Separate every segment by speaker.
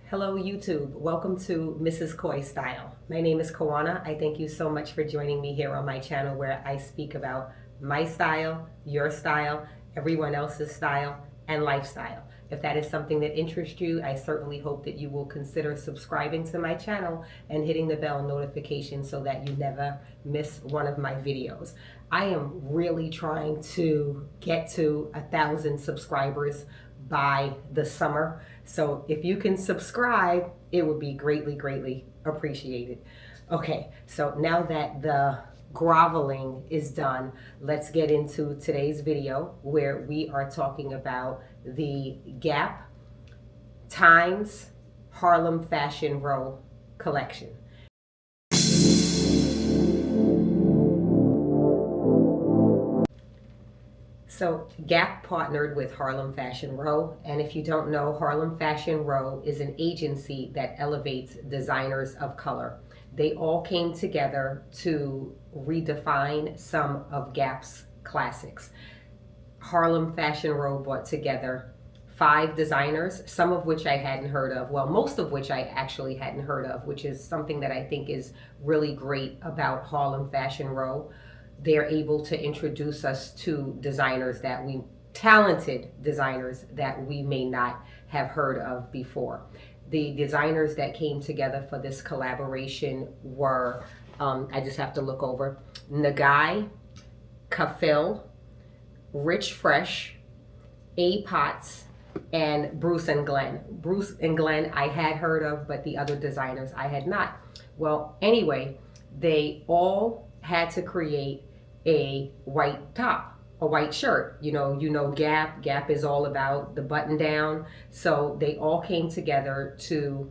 Speaker 1: Hello YouTube, welcome to Mrs. Koi Style. My name is Kawana. I thank you so much for joining me here on my channel where I speak about my style, your style, everyone else's style, and lifestyle. If that is something that interests you, I certainly hope that you will consider subscribing to my channel and hitting the bell notification so that you never miss one of my videos. I am really trying to get to 1,000 subscribers by the summer. So if you can subscribe, it would be greatly appreciated. Okay, so now that the groveling is done, let's get into today's video where we are talking about the Gap Times Harlem Fashion Row collection. So Gap partnered with Harlem Fashion Row, and if you don't know, Harlem Fashion Row is an agency that elevates designers of color. They all came together to redefine some of Gap's classics. Harlem Fashion Row brought together 5 designers, some of which I hadn't heard of. Well, most of which I actually hadn't heard of, which is something that I think is really great about Harlem Fashion Row. They're able to introduce us to talented designers that we may not have heard of before. The designers that came together for this collaboration were, I just have to look over, Nagai, Kafil, Rich Fresh, A. Potts, and Bruce and Glenn. Bruce and Glenn I had heard of, but the other designers I had not. Well, anyway, they all had to create a white top, a white shirt. You know Gap. Gap is all about the button down. So they all came together to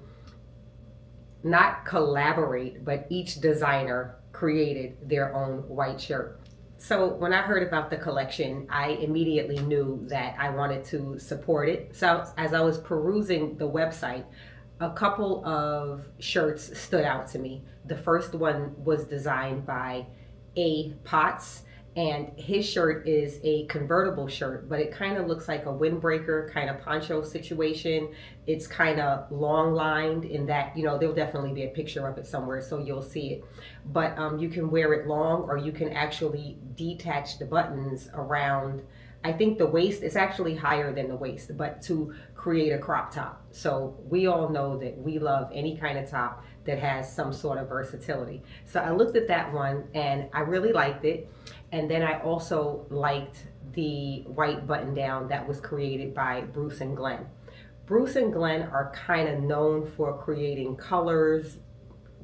Speaker 1: not collaborate, but each designer created their own white shirt. So when I heard about the collection, I immediately knew that I wanted to support it. So as I was perusing the website, a couple of shirts stood out to me. The first one was designed by A. Potts, and his shirt is a convertible shirt, but it kind of looks like a windbreaker kind of poncho situation. It's kind of long lined in that, there'll definitely be a picture of it somewhere so you'll see it. But you can wear it long, or you can actually detach the buttons around. I think the waist is actually higher than the waist, but to create a crop top. So we all know that we love any kind of top that has some sort of versatility. So I looked at that one and I really liked it. And then I also liked the white button down that was created by Bruce and Glenn. Bruce and Glenn are kind of known for creating colors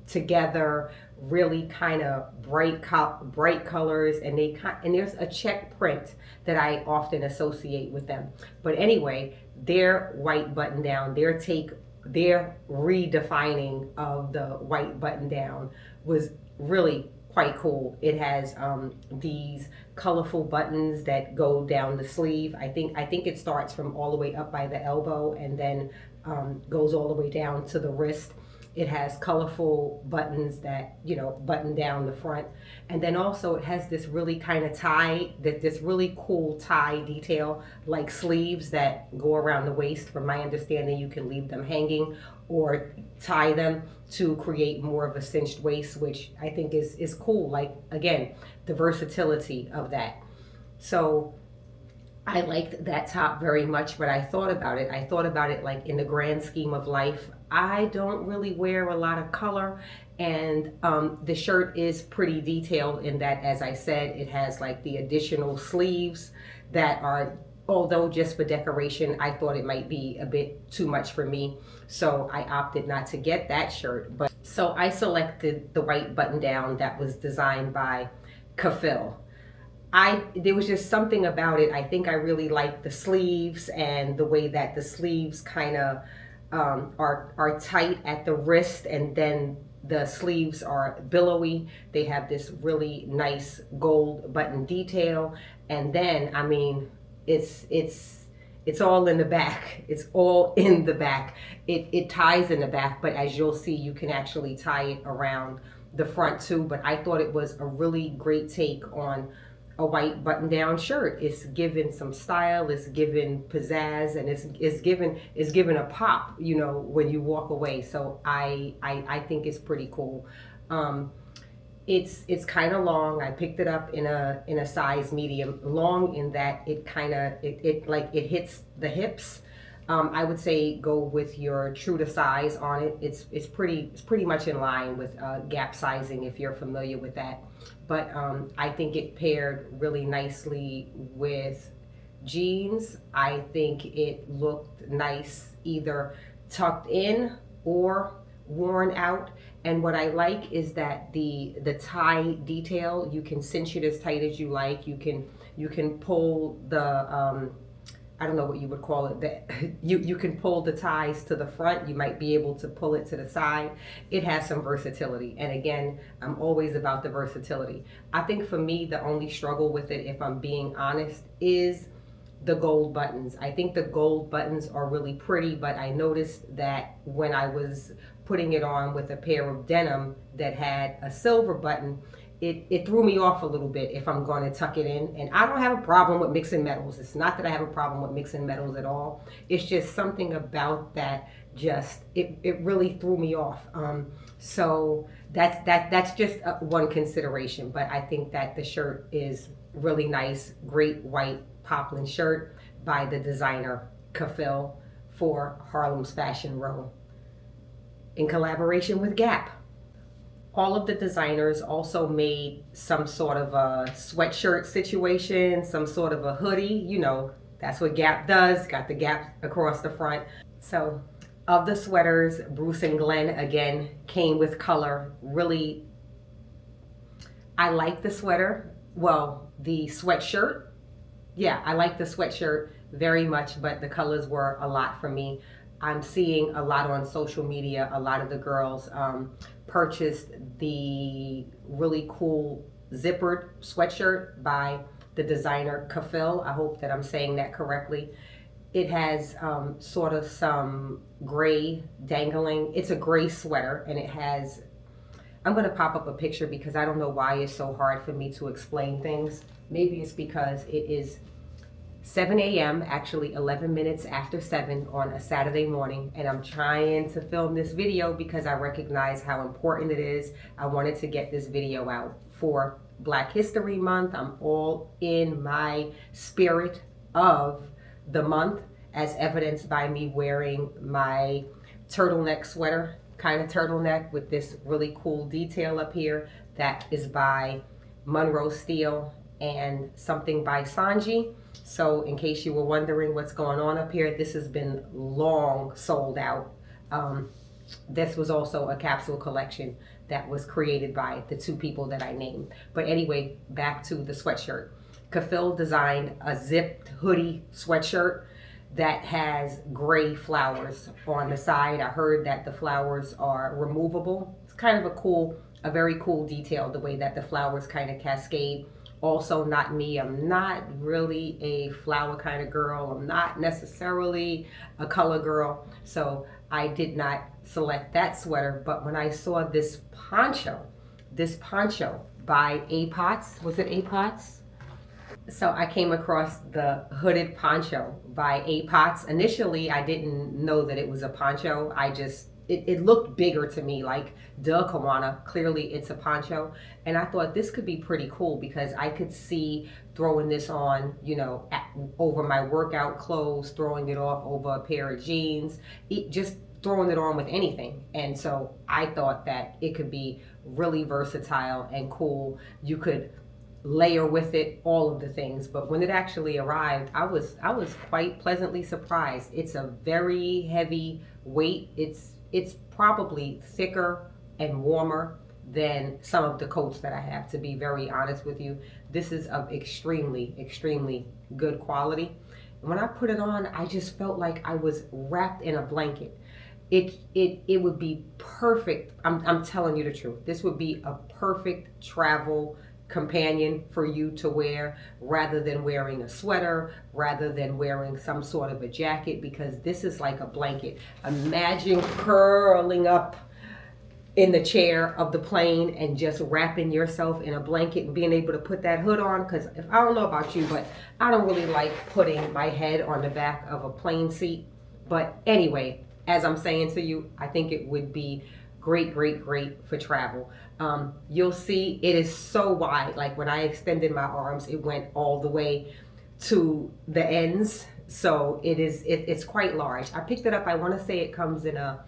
Speaker 1: together, really kind of bright colors, and there's a check print that I often associate with them. But anyway, their white button down, their redefining of the white button down was really quite cool. It has these colorful buttons that go down the sleeve. I think it starts from all the way up by the elbow and then goes all the way down to the wrist. It has colorful buttons that, button down the front. And then also it has this really kind of this really cool tie detail, like sleeves that go around the waist. From my understanding, you can leave them hanging or tie them to create more of a cinched waist, which I think is cool. Like, again, the versatility of that. So I liked that top very much, but I thought about it like in the grand scheme of life. I don't really wear a lot of color, and the shirt is pretty detailed in that, as I said, it has like the additional sleeves that are, although just for decoration, I thought it might be a bit too much for me. So I opted not to get that shirt. But so I selected the white button down that was designed by Kafil. There was just something about it. I think I really liked the sleeves and the way that the sleeves kind of are tight at the wrist, and then the sleeves are billowy. They have this really nice gold button detail, and then I mean it's all in the back. It's all in the back. It ties in the back, but as you'll see, you can actually tie it around the front too. But I thought it was a really great take on a white button-down shirt. It's given some style, it's given pizzazz, and it's given a pop, when you walk away. So I think it's pretty cool. Um, it's kind of long. I picked it up in a size medium, long in that it kind of it hits the hips. I would say go with your true to size on it. It's pretty much in line with Gap sizing, if you're familiar with that. But I think it paired really nicely with jeans. I think it looked nice either tucked in or worn out. And what I like is that the tie detail, you can cinch it as tight as you like. You can pull the I don't know what you would call it. You can pull the ties to the front. You might be able to pull it to the side. It has some versatility. And again, I'm always about the versatility. I think for me, the only struggle with it, if I'm being honest, is the gold buttons. I think the gold buttons are really pretty, but I noticed that when I was putting it on with a pair of denim that had a silver button, it threw me off a little bit if I'm going to tuck it in. And I don't have a problem with mixing metals. It's not that I have a problem with mixing metals at all. It's just something about that it really threw me off. So that's just one consideration. But I think that the shirt is really nice, great white poplin shirt by the designer Kafil for Harlem's Fashion Row in collaboration with Gap. All of the designers also made some sort of a sweatshirt situation, some sort of a hoodie. That's what Gap does, got the Gap across the front. So of the sweaters, Bruce and Glenn again came with color. Really, I like the sweater. Well, the sweatshirt. Yeah, I like the sweatshirt very much, but the colors were a lot for me. I'm seeing a lot on social media. A lot of the girls purchased the really cool zippered sweatshirt by the designer Kafil. I hope that I'm saying that correctly. It has sort of some gray dangling. It's a gray sweater, and it has, I'm going to pop up a picture because I don't know why it's so hard for me to explain things. Maybe it's because it is 7 a.m., actually 11 minutes after 7 on a Saturday morning, and I'm trying to film this video because I recognize how important it is. I wanted to get this video out for Black History Month. I'm all in my spirit of the month, as evidenced by me wearing my turtleneck sweater, kind of turtleneck with this really cool detail up here that is by Monroe Steel and something by Sanji. So in case you were wondering what's going on up here, this has been long sold out. This was also a capsule collection that was created by the two people that I named. But anyway, back to the sweatshirt. Kafil designed a zipped hoodie sweatshirt that has gray flowers on the side. I heard that the flowers are removable. It's kind of a very cool detail, the way that the flowers kind of cascade. Also not me. I'm not really a flower kind of girl. I'm not necessarily a color girl. So I did not select that sweater. But when I saw this poncho by Apots, was it Apots? So I came across the hooded poncho by Apots. Initially, I didn't know that it was a poncho. It looked bigger to me, like, duh, Kawana, clearly it's a poncho. And I thought this could be pretty cool because I could see throwing this on, over my workout clothes, throwing it off over a pair of jeans, just throwing it on with anything. And so I thought that it could be really versatile and cool. You could layer with it, all of the things. But when it actually arrived, I was quite pleasantly surprised. It's a very heavy weight. It's probably thicker and warmer than some of the coats that I have, to be very honest with you. This is of extremely, extremely good quality. And when I put it on, I just felt like I was wrapped in a blanket. It would be perfect. I'm telling you the truth. This would be a perfect travel companion for you to wear, rather than wearing a sweater, rather than wearing some sort of a jacket, because this is like a blanket. Imagine curling up in the chair of the plane and just wrapping yourself in a blanket and being able to put that hood on. Because if I don't know about you, but I don't really like putting my head on the back of a plane seat. But anyway, as I'm saying to you, I think it would be great, great, great for travel. You'll see it is so wide. Like when I extended my arms, it went all the way to the ends. So it's quite large. I picked it up. I want to say it comes in a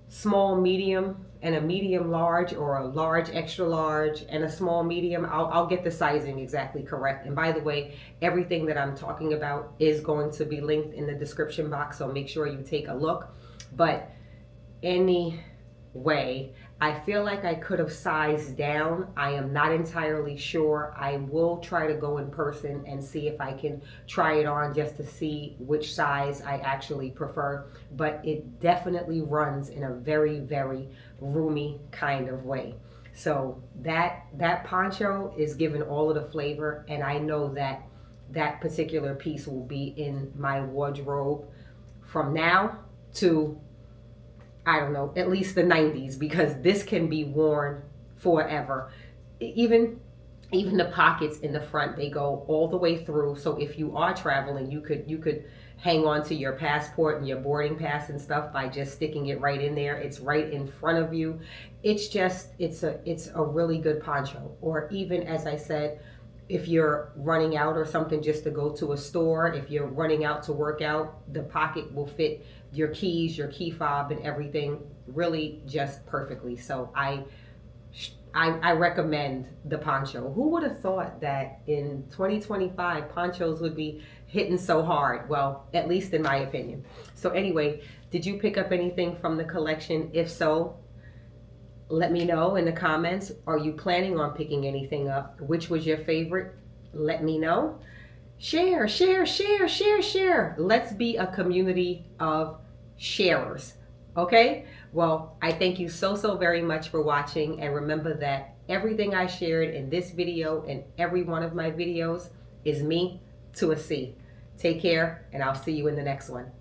Speaker 1: small medium and a medium large, or a large extra large and a small medium. I'll get the sizing exactly correct. And by the way, everything that I'm talking about is going to be linked in the description box, so make sure you take a look. But anyway, I feel like I could have sized down. I am not entirely sure. I will try to go in person and see if I can try it on just to see which size I actually prefer. But it definitely runs in a very, very roomy kind of way. So that poncho is giving all of the flavor, and I know that that particular piece will be in my wardrobe from now to, I don't know, at least the 90s, because this can be worn forever. Even the pockets in the front, they go all the way through. So if you are traveling, you could hang on to your passport and your boarding pass and stuff by just sticking it right in there. It's right in front of you. It's a really good poncho. Or even, as I said, if you're running out or something just to go to a store, if you're running out to work out, the pocket will fit your keys, your key fob, and everything really just perfectly. So I recommend the poncho. Who would have thought that in 2025 ponchos would be hitting so hard? Well, at least in my opinion. So anyway, did you pick up anything from the collection? If so, let me know in the comments. Are you planning on picking anything up? Which was your favorite? Let me know. Share, share, share, share, share. Let's be a community of sharers. Okay? Well, I thank you so very much for watching. And remember that everything I shared in this video and every one of my videos is me to a C. Take care, and I'll see you in the next one.